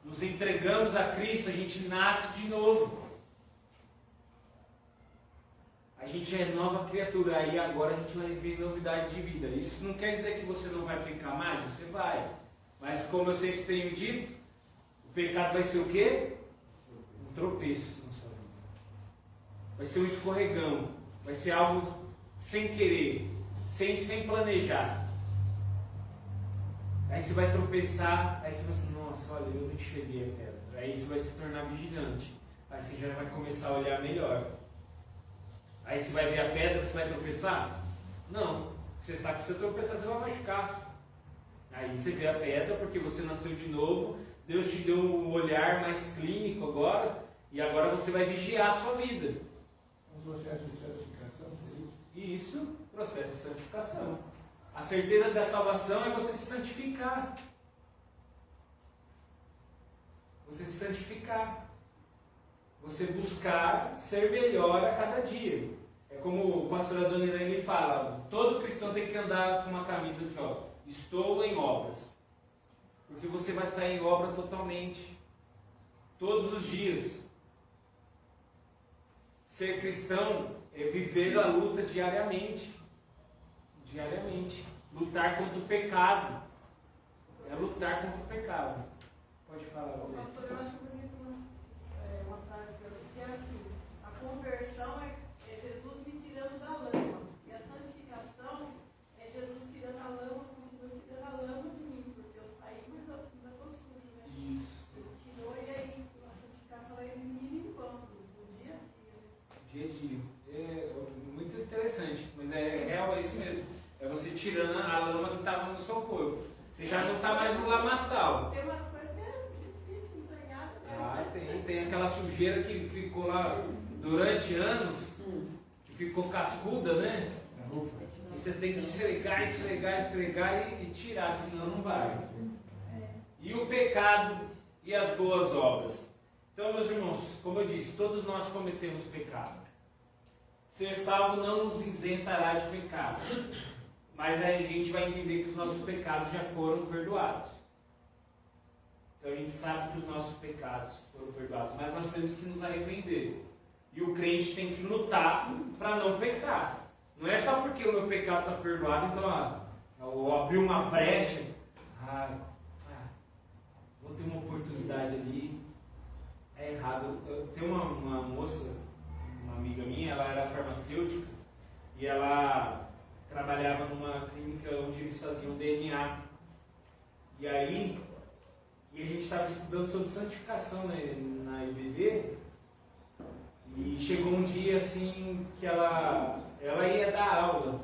Speaker 1: nos entregamos a Cristo, a gente nasce de novo. A gente é nova criatura. Aí agora a gente vai viver novidade de vida. Isso não quer dizer que você não vai pecar mais, você vai. Mas como eu sempre tenho dito, o pecado vai ser o quê? Um tropeço na sua vida. Vai ser um escorregão. Vai ser algo sem querer, sem planejar. Aí você vai tropeçar, aí você vai assim, nossa, olha, eu não enxerguei a pedra. Aí você vai se tornar vigilante. Aí você já vai começar a olhar melhor. Aí você vai ver a pedra, você vai tropeçar? Não. Você sabe que se você tropeçar, você vai machucar. Aí você vê a pedra porque você nasceu de novo, Deus te deu um olhar mais clínico agora, e agora você vai vigiar a sua vida.
Speaker 6: Um processo de santificação seria?
Speaker 1: Isso, processo de santificação. A certeza da salvação é você se santificar. Você se santificar. Você buscar ser melhor a cada dia. É como o pastor Adoni Irene fala, todo cristão tem que andar com uma camisa aqui, ó. Estou em obras. Porque você vai estar em obra totalmente. Todos os dias. Ser cristão é viver a luta diariamente. Diariamente. Lutar contra o pecado. É lutar contra o pecado. Pode falar,
Speaker 4: Pastor, eu acho bonito uma frase que é assim: a conversão é Jesus me tirando da lama. E a santificação é Jesus tirando a lama, tirando a lama de mim, porque eu saí, mas eu ainda estou sujo, né?
Speaker 1: Isso.
Speaker 4: Ele tirou e aí a santificação é me limpando do dia a dia.
Speaker 1: Dia a dia. É muito interessante, mas é real, é isso mesmo. É você tirando a lama que estava no seu corpo. Você já não está mais no lamaçal.
Speaker 4: Tem umas coisas que é difícil entregar.
Speaker 1: Tem aquela sujeira que ficou lá durante anos, que ficou cascuda, né? E você tem que esfregar e tirar, senão não vai. E o pecado e as boas obras. Então, meus irmãos, como eu disse, todos nós cometemos pecado. Ser salvo não nos isentará de pecado, mas a gente vai entender que os nossos pecados já foram perdoados. Então a gente sabe que os nossos pecados foram perdoados, mas nós temos que nos arrepender. E o crente tem que lutar para não pecar. Não é só porque o meu pecado está perdoado, então eu abri uma brecha, vou ter uma oportunidade ali. É errado. Tem uma moça, uma amiga minha, ela era farmacêutica e ela trabalhava numa clínica onde eles faziam DNA. E aí, a gente estava estudando sobre santificação, né, na IBD, e chegou um dia assim que ela ia dar aula,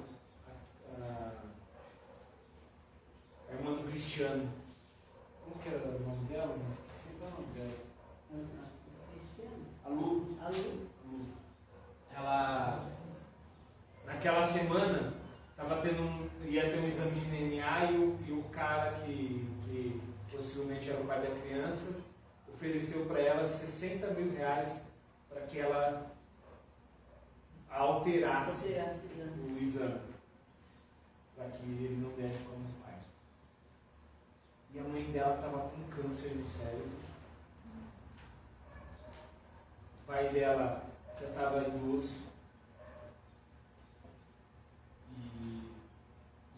Speaker 1: a irmã do Cristiano. Como que era o nome dela? Não esqueci o nome dela. A Lu. Ela, naquela semana, ia ter um exame de DNA e o cara que possivelmente era o pai da criança ofereceu para ela 60 mil reais para que ela alterasse o exame, para que ele não desse como pai. E a mãe dela estava com câncer no cérebro. O pai dela já estava idoso.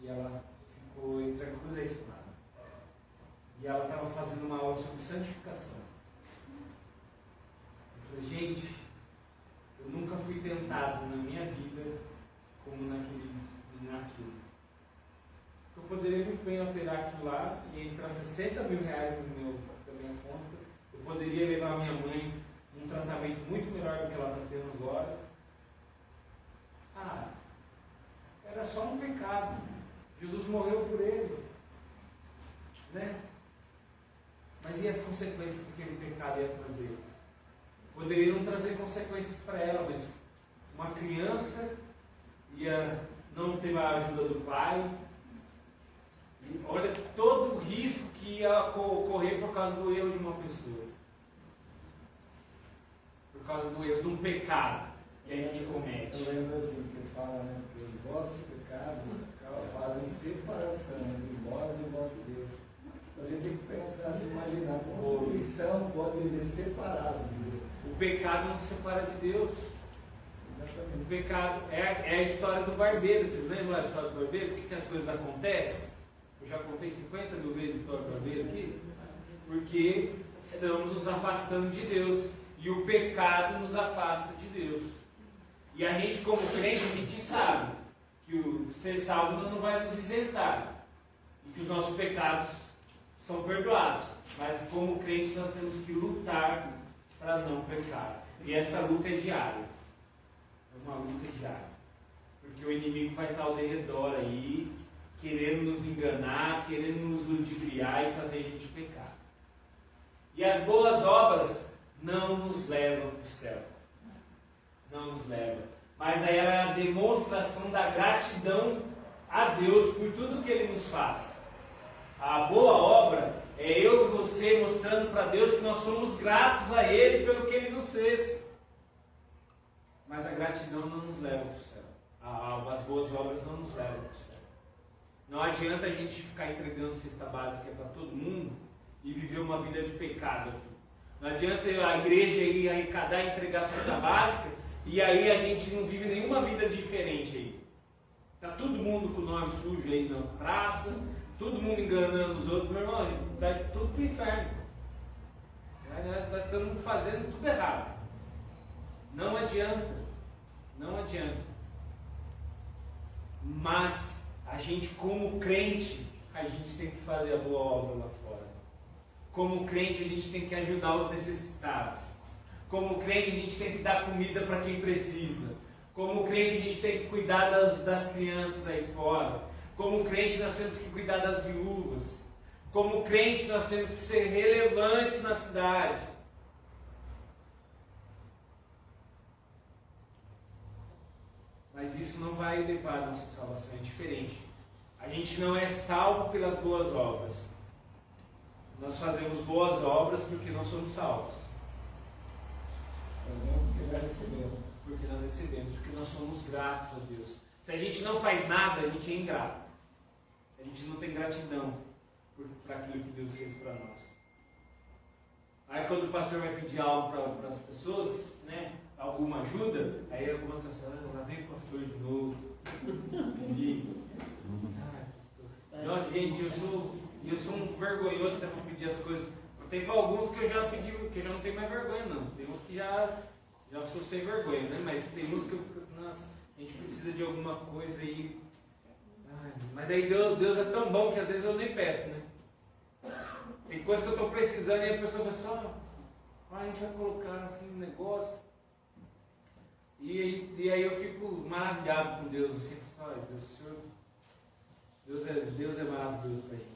Speaker 1: E ela ficou entre a cruz e a espada. E ela estava fazendo uma aula sobre santificação. Eu falei, gente, eu nunca fui tentado na minha vida como naquilo. Eu poderia muito bem alterar aquilo lá e entrar 60 mil reais na minha conta. Eu poderia levar a minha mãe um tratamento muito melhor do que ela está tendo agora. Era só um pecado. Jesus morreu por ele. Né? Mas e as consequências que aquele pecado ia trazer? Poderiam trazer consequências para ela, mas uma criança ia não ter a ajuda do pai. E olha todo o risco que ia ocorrer por causa do erro de uma pessoa. Por causa do erro, de um pecado que a gente comete.
Speaker 6: Eu lembro assim, que fala, né, que os vossos pecados fazem separação entre vós e o vosso Deus. A gente tem que pensar, se imaginar como um cristão pode viver separado de Deus.
Speaker 1: O pecado não se separa de Deus.
Speaker 6: Exatamente.
Speaker 1: O pecado é a história do barbeiro. Vocês lembram da história do barbeiro? Por que as coisas acontecem? Eu já contei 50 mil vezes a história do barbeiro aqui. Porque estamos nos afastando de Deus. E o pecado nos afasta de Deus. E a gente, como crente, a gente sabe que o ser salvo não vai nos isentar. E que os nossos pecados são perdoados. Mas como crente nós temos que lutar para não pecar. E essa luta é diária. É uma luta diária. Porque o inimigo vai estar ao derredor aí, querendo nos enganar, querendo nos ludibriar e fazer a gente pecar. E as boas obras não nos levam para o céu. Não nos levam. Mas aí ela é a demonstração da gratidão a Deus por tudo que Ele nos faz. A boa obra é eu e você mostrando para Deus que nós somos gratos a Ele pelo que Ele nos fez. Mas a gratidão não nos leva para o céu. As boas obras não nos levam para o céu. Não adianta a gente ficar entregando cesta básica para todo mundo e viver uma vida de pecado aqui. Não adianta a igreja ir arrecadar e entregar cesta básica e aí a gente não vive nenhuma vida diferente aí. Está todo mundo com o nome sujo aí na praça, todo mundo enganando os outros. Meu irmão, vai tudo para o inferno. Vai todo mundo fazendo tudo errado. Não adianta. Não adianta. Mas a gente, como crente, a gente tem que fazer a boa obra lá fora. Como crente, a gente tem que ajudar os necessitados. Como crente, a gente tem que dar comida para quem precisa. Como crente, a gente tem que cuidar das crianças aí fora. Como crente, nós temos que cuidar das viúvas. Como crente, nós temos que ser relevantes na cidade. Mas isso não vai levar a nossa salvação, é diferente. A gente não é salvo pelas boas obras. Nós fazemos boas obras porque nós somos salvos.
Speaker 6: Fazemos porque já recebemos.
Speaker 1: porque nós recebemos, porque nós somos gratos a Deus. Se a gente não faz nada, a gente é ingrato. A gente não tem gratidão para aquilo que Deus fez para nós. Aí quando o pastor vai pedir algo para as pessoas, né, alguma ajuda, aí algumas pessoas, lá vem o pastor de novo. Nossa, gente, eu sou um vergonhoso até para pedir as coisas. Tem alguns que eu já pedi, que eu já não tenho mais vergonha, não. Tem uns que já sou sem vergonha, né? Mas tem uns que eu fico, nossa, a gente precisa de alguma coisa aí. Ai, mas aí Deus é tão bom que às vezes eu nem peço, né? Tem coisa que eu estou precisando e a pessoa fala assim, a gente vai colocar assim um negócio. E aí eu fico maravilhado com Deus, assim, olha, Deus é maravilhoso para a gente.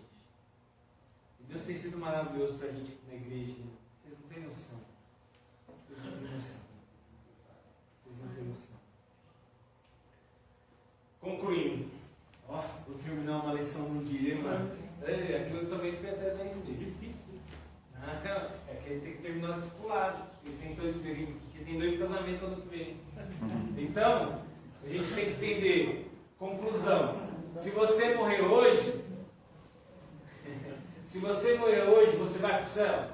Speaker 1: E Deus tem sido maravilhoso para a gente aqui na igreja. Vocês não têm noção. Vocês não têm noção. Vocês não têm noção. Concluindo. Vou terminar uma lição num dia, mano. Aquilo também foi até bem difícil. É que ele tem que terminar o discipulado. Porque tem dois casamentos ano que vem. Então, a gente tem que entender. Conclusão. Se você morrer hoje, você vai para o céu?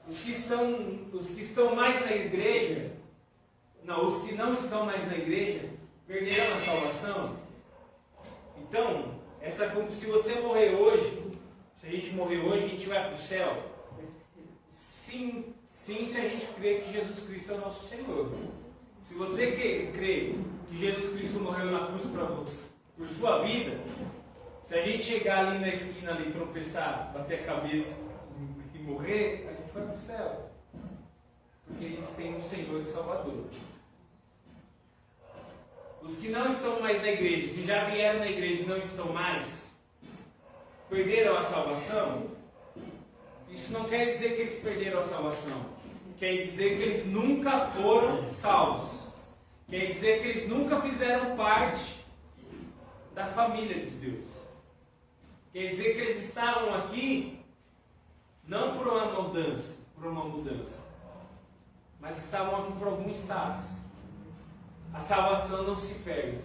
Speaker 1: Os que estão mais na igreja, os que não estão mais na igreja, perderam a salvação. Então, se você morrer hoje, se a gente morrer hoje, a gente vai para o céu? Sim, se a gente crê que Jesus Cristo é o nosso Senhor. Se você crê que Jesus Cristo morreu na cruz por sua vida, se a gente chegar ali na esquina, ali, tropeçar, bater a cabeça e morrer, a gente vai para o céu. Porque a gente tem um Senhor e Salvador. Os que não estão mais na igreja, que já vieram na igreja e não estão mais, perderam a salvação? Isso não quer dizer que eles perderam a salvação. Quer dizer que eles nunca foram salvos. Quer dizer que eles nunca fizeram parte da família de Deus. Quer dizer que eles estavam aqui não por uma mudança, mas estavam aqui por algum status. A salvação não se perde.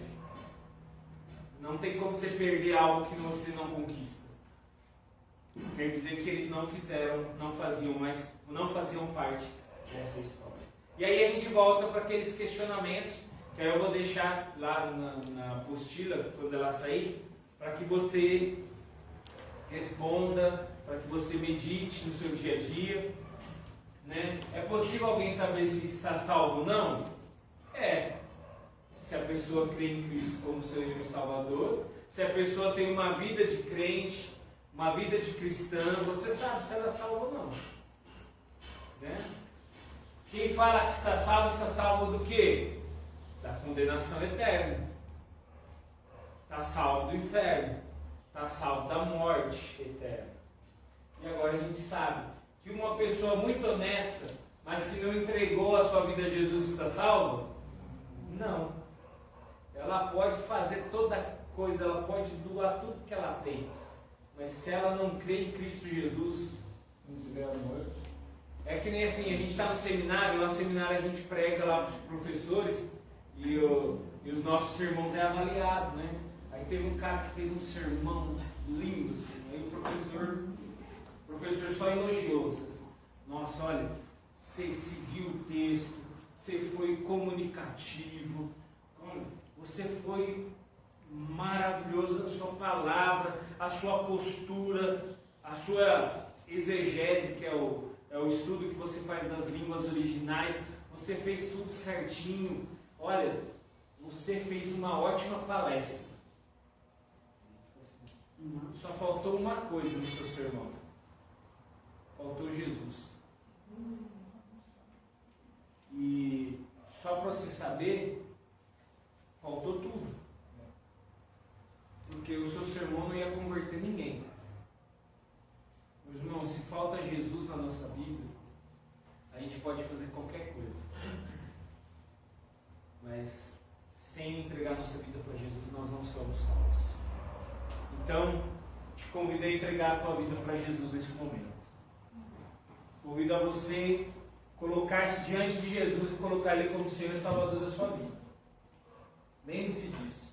Speaker 1: Não tem como você perder algo que você não conquista. Quer dizer que eles não faziam parte dessa história. E aí a gente volta para aqueles questionamentos, que aí eu vou deixar lá na apostila, quando ela sair, para que você responda, para que você medite no seu dia a dia. Né? É possível alguém saber se está salvo ou não? Se a pessoa crê em Cristo como Senhor e Salvador, se a pessoa tem uma vida de crente, uma vida de cristã, você sabe se ela é salva ou não. Né? Quem fala que está salvo do quê? Da condenação eterna. Está salvo do inferno. Está salvo da morte eterna. E agora a gente sabe que uma pessoa muito honesta, mas que não entregou a sua vida a Jesus, está salva? Não. Ela pode fazer toda coisa, ela pode doar tudo que ela tem. Mas se ela não crê em Cristo Jesus,
Speaker 6: não tiver amor.
Speaker 1: É que nem assim, a gente está no seminário, lá no seminário a gente prega lá para os professores e os nossos sermões é avaliado, né? Aí teve um cara que fez um sermão lindo, assim, aí o professor só elogiou. Nossa, olha, você seguiu o texto, você foi comunicativo, você foi maravilhoso, a sua palavra, a sua postura, a sua exegese, que é o estudo que você faz das línguas originais, você fez tudo certinho. Olha, você fez uma ótima palestra. Só faltou uma coisa no seu sermão. Faltou Jesus. E só para você saber, faltou tudo. Porque o seu sermão não ia converter ninguém. Meus irmãos, se falta Jesus na nossa vida, a gente pode fazer qualquer coisa. Mas sem entregar nossa vida para Jesus, nós não somos salvos. Então, te convidei a entregar a tua vida para Jesus neste momento. Convido a você colocar-se diante de Jesus e colocar Ele como Senhor e Salvador da sua vida. Lembre-se disso.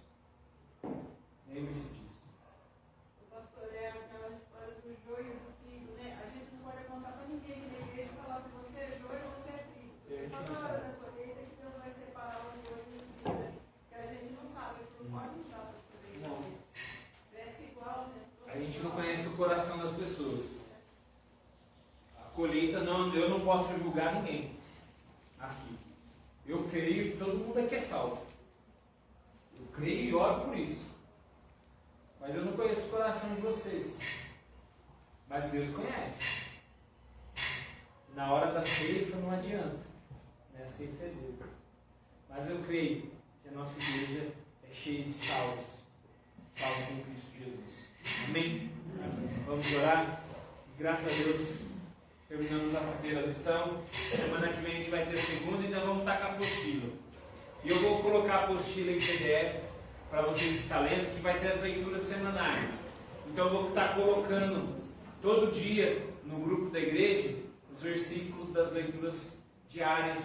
Speaker 1: Lembre-se disso.
Speaker 4: O pastor é aquela história do joio e do trigo, né? A gente não pode apontar para ninguém que na igreja e falar se você é joio ou você é trigo. Só na hora da colheita que Deus vai separar o joio do trigo, né? Que a gente não sabe, não pode usar para saber.
Speaker 1: Não.
Speaker 4: Parece igual, né?
Speaker 1: A gente não conhece o coração das pessoas. A colheita, não, eu não posso julgar ninguém aqui. Eu creio que todo mundo aqui é salvo. Eu creio e oro por isso. Mas eu não conheço o coração de vocês. Mas Deus conhece. Na hora da ceifa não adianta. Né? A ceifa é dele. Mas eu creio que a nossa igreja é cheia de salvos. Salvos em Cristo Jesus. Amém? Amém. Vamos orar? Graças a Deus, terminamos a primeira lição. Semana que vem a gente vai ter a segunda e ainda vamos estar com a apostila. E eu vou colocar a apostila em PDFs para vocês estarem lendo, que vai ter as leituras semanais. Então eu vou estar colocando todo dia no grupo da igreja os versículos das leituras diárias.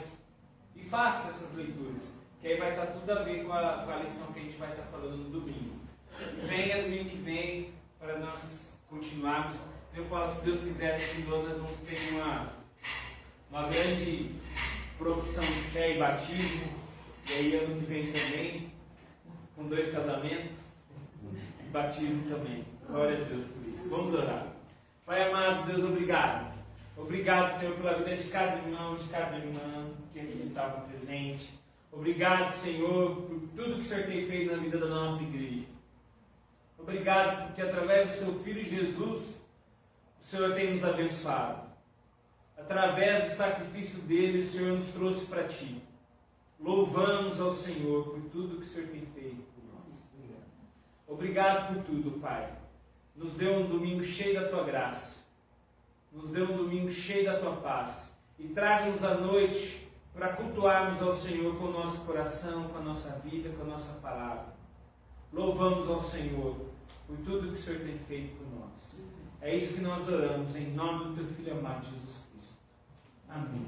Speaker 1: E faça essas leituras, que aí vai estar tudo a ver com a lição que a gente vai estar falando no domingo. Venha domingo que vem para nós continuarmos. Eu falo, se Deus quiser, no fim do ano nós vamos ter uma grande profissão de fé e batismo. E aí ano que vem também, com 2 casamentos, e batismo também. Glória a Deus por isso. Vamos orar. Pai amado, Deus, obrigado. Obrigado, Senhor, pela vida de cada irmão, de cada irmã que aqui estava presente. Obrigado, Senhor, por tudo que o Senhor tem feito na vida da nossa igreja. Obrigado porque através do seu Filho Jesus, o Senhor tem nos abençoado. Através do sacrifício dele, o Senhor nos trouxe para Ti. Louvamos ao Senhor por tudo que o Senhor tem feito por nós. Obrigado por tudo, Pai. Nos deu um domingo cheio da Tua graça. Nos deu um domingo cheio da Tua paz. E traga-nos a noite para cultuarmos ao Senhor com o nosso coração, com a nossa vida, com a nossa palavra. Louvamos ao Senhor por tudo que o Senhor tem feito por nós. É isso que nós oramos em nome do Teu Filho amado Jesus Cristo. Amém.